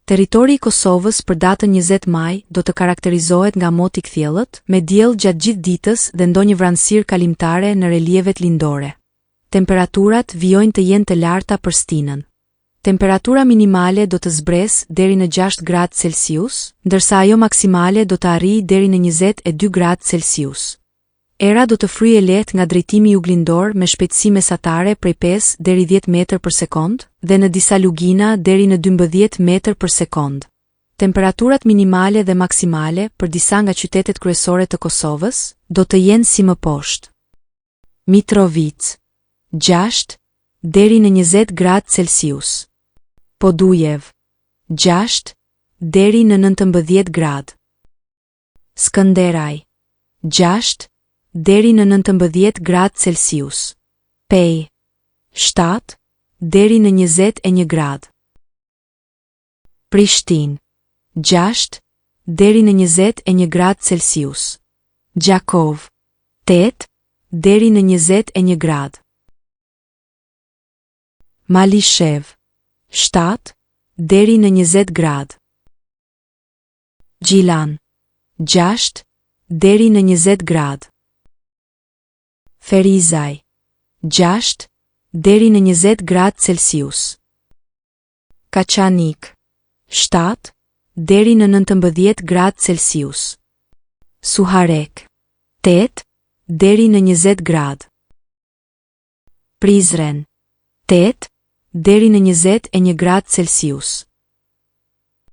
Territori i Kosovës për datën 20 maj do të karakterizohet nga moti i kthjellët, me diell gjatë gjithë ditës dhe ndonjë vranësirë kalimtare në relievet lindore. Temperaturat vijojnë të jenë të larta për stinën. Temperatura minimale do të zbresë deri në 6 gradë Celsius, ndërsa ajo maksimale do të arrijë deri në 22 gradë Celsius. Era do të fryjë lehtë nga drejtimi juglindor me shpejtësi mesatare prej 5 deri 10 metër për sekond dhe në disa lugina deri në 12 metër për sekond. Temperaturat minimale dhe maksimale për disa nga qytetet kryesore të Kosovës do të jenë si më poshtë. Mitrovica 6 deri në 20 gradë Celsius. Podujev 6 deri në 19 gradë. Skënderaj 6 deri në 19 gradë Celsius. Pej 7 deri në 21 gradë. Prishtinë 6 deri në 21 gradë Celsius. Gjakov 8 deri në 21 gradë. Malishev 7 deri në 20 gradë. Gjilan 6 deri në 20 gradë. Ferizaj 6 deri në 20 gradë Celsius. Kaçanik 7 deri në 19 gradë Celsius. Suharek 8 deri në 20 gradë. Prizren 8 deri në 21 gradë Celsius.